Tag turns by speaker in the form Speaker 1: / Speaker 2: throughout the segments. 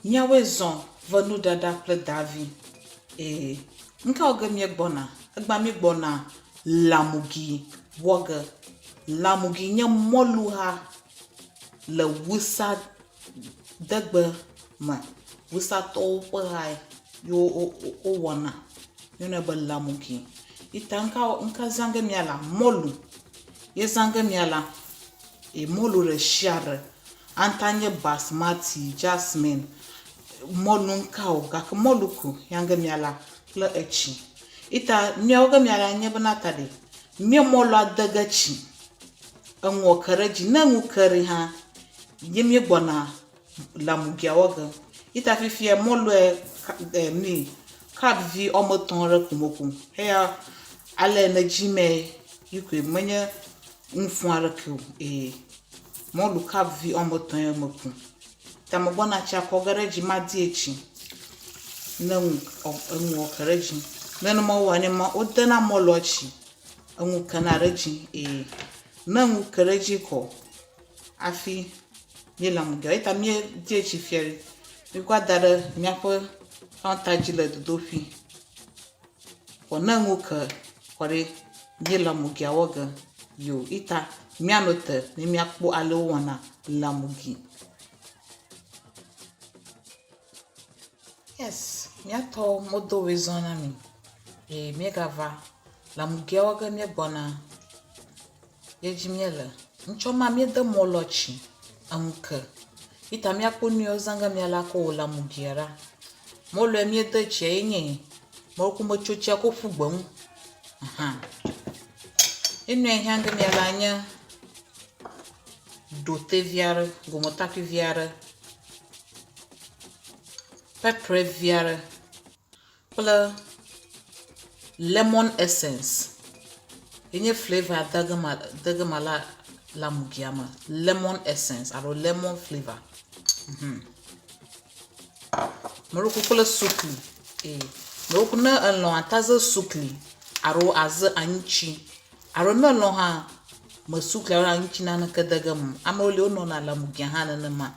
Speaker 1: Miawe zon venu dada kple davi. Nka oge mie gbona. Egba mi gbona lamugi woge. Lamugi nye molu ha le wusa degbe me. Wusa to pe hai yo o wana. Yo ne be lamugi. Ita nka zange miala molu. Ye zange miala molu re shiare. Antanye basmati, jasmine. Molu nkao gak molu ku yange miala kle echi. Ita miaoge miala nye benatade. Mie molu adege chi. Enwo kere ji nengu kere ha. Yemie gbona lamugi awoge. Ita fifie molu mi kab vi omoton re kumoku. Heya ale ne jime yukwe menye mfuare ku molu kab vi omoton ye moku. Ta mo gbona cha kogere ji madi echi. Nengu kere ji. Nenu mo wane ma odena molu achi. Enwu kanare ji nengu kere ji ko afi mi lamugi. Ita mi di echi fieri. Mi kwa dare miapo kantaji le dodofi. Ko nengu ke kore mi lamugi awoge yo. Ita mianote ni miakpo ale wana lamugi. Yes, miato modo wezona mi. Miegava lamugi awoge mi gbona yeji miele. Nchoma mi de molochi anke. Ita miakpo ni ozanga miala ko lamugi ara. Molo mi de che enye. Moku mo chocha ko fugbon. Inu ehange miala anya dote viare, gomotaki viare. Pepper viare. Pla lemon essence. Enye flavor dagamala lamugi ama. Lemon essence aro lemon flavor. Moroku kule sukli. Moroku na anlo antaze sukli. Aro aze anchi. Aro na lo ha ma sukli aro anchi na na kadagam. Ama ole ono na lamugi ha na ma.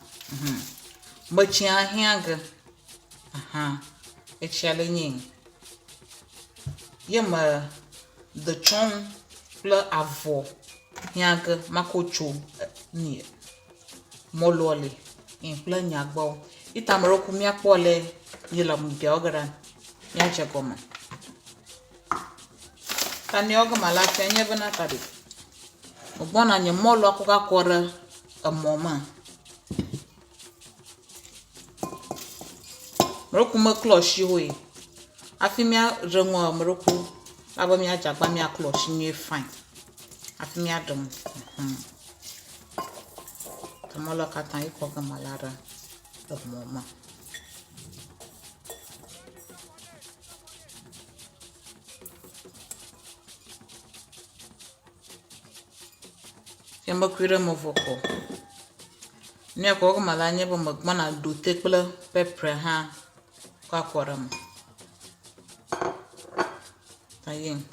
Speaker 1: Machi ahianga. Echale nying. Yema the chong ple avo. Hianga makocho ni molole. Ple nyagbo. Ita moroku miakpo le ni lamugi ogara. Nyache goma. Tani ogama la tenye benatade. Ogbona nye molu akoka kore moma. Moroku me kloshi hoye. Afi mia renwo moroku aba mia jagba mia kloshi ni fine. Afi mia dum. Tamolo katan iko gama lara moma. Yamba kwire mo voko. Ni ko gama la nye bo magmana dote kple pepper ha kwa koram. Tayin.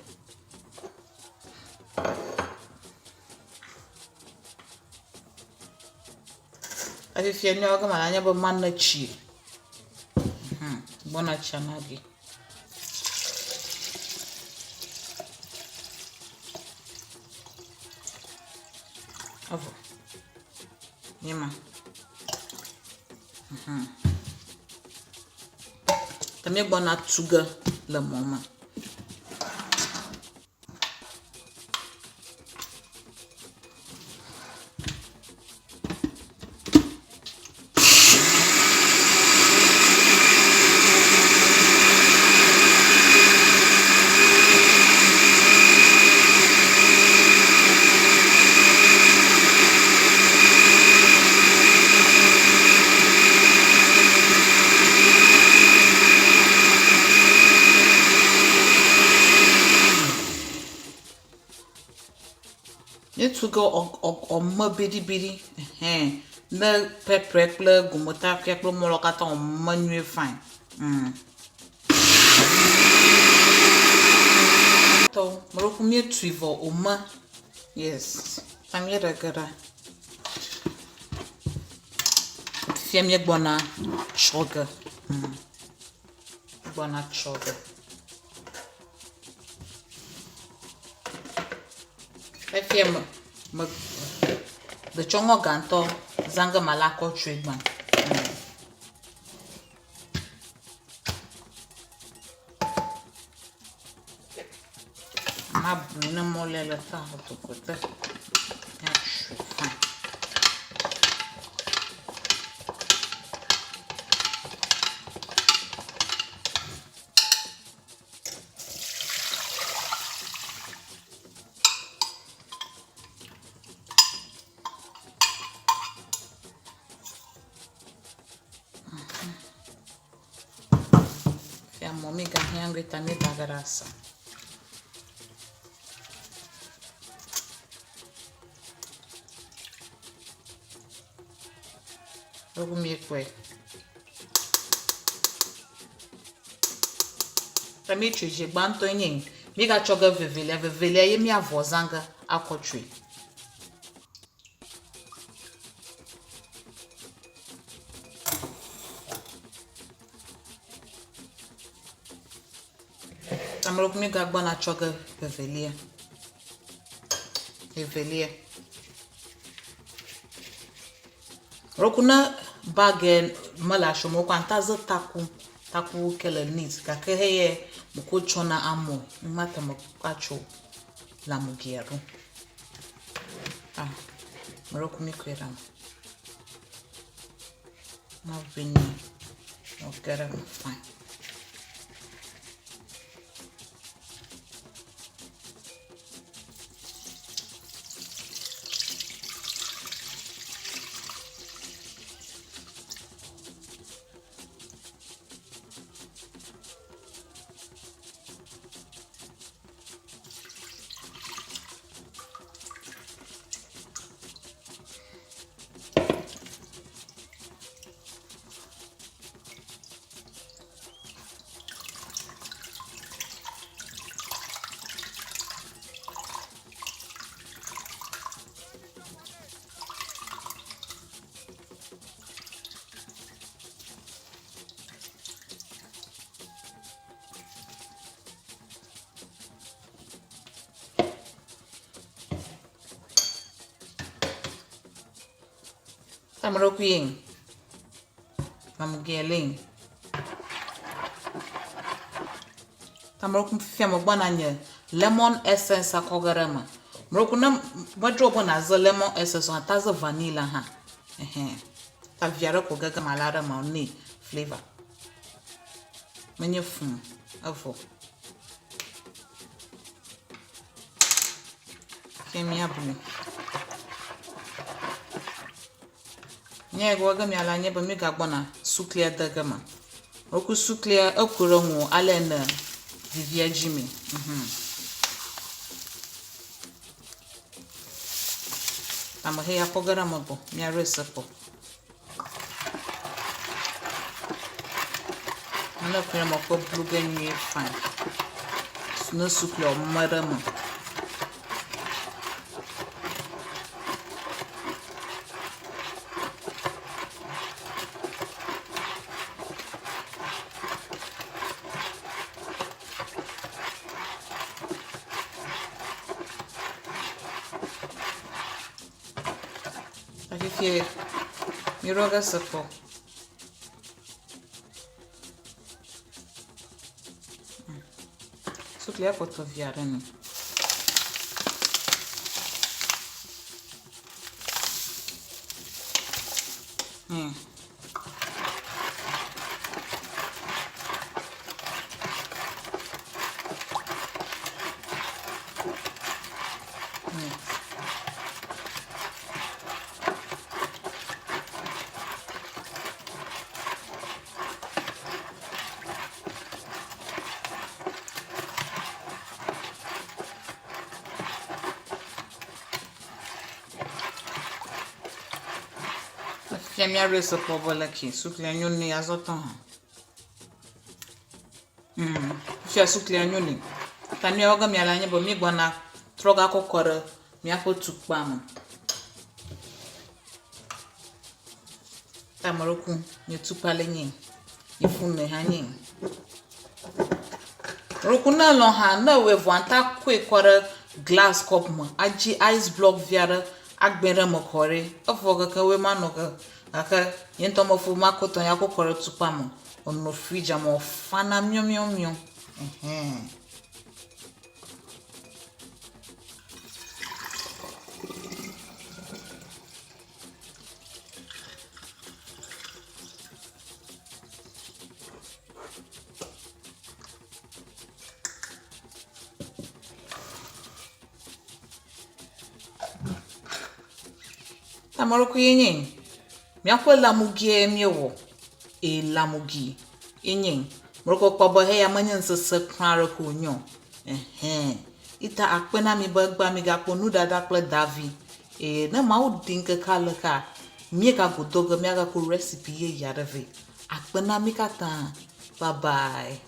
Speaker 1: Afi fie ni ogama la nye bo manna chi. Bona chanagi. Avo. Nyema. Tamie bona tuga le moma. Ni tuga o bidi. Na pepper kple gomota kple molokata o manue fine. To moroku mi tuivo oma. Yes. Tamie regara. fia mi gbona choge gbona choge fia me de chongo ganto zanga malako treatment ma bruna mole la ta to kote ya chufan fia momi ganyango itamita grasa logo mi kwe tami chuje gbanto yin mi ga choga vevele ye mi avozanga akotri tamro mi ga gbana choga vevele rokuna bagen mala shomo kwanta za taku kele nit ka keheye mko chona amo mata mkacho la mugiero mroku mikwera na vini okera fine tamroku yin mamugeling tamroku fia mo gbana nye lemon essence akogarama mroku na badro na za lemon essence on taza vanilla ha ta viara ko gaga malara ma ni flavor menye fun avo kemi abulu nye go ga mi ala nye ba mi ga gbona suklia daga ma oku suklia okuro nwu alena vivia jimi amahe ya kogara mabo mi aresepo ana kwere mo ko bluga nyi fine no suklia marama Aqui miroga sapo suklia poto viara ni Fia mi arese po bola ki suklia nyoni azotan fia suklia nyoni tani awaga mi ala nye bo mi gbona troga kokore mi apo tukpa mo Tamaroku nye tupale nyi ye fune ha nyi roku na lo ha na we vanta kwe kwara glass cup mo aji ice block viara agbere mo kore ofoga ka we manoga aka yento mo fu makoto ya ko kore tupa mo ono fridge mo fana myo Tamaroku yenye miakwe lamugi miewo lamugi yenye moroko kpabo he ya manyen sese kraro ko nyo ita akpena mi bagba mi ga ponu dada kle davi na mau dinke kalaka mi ga godogo mi ga ko recipe ye yareve akpena mi kata bye bye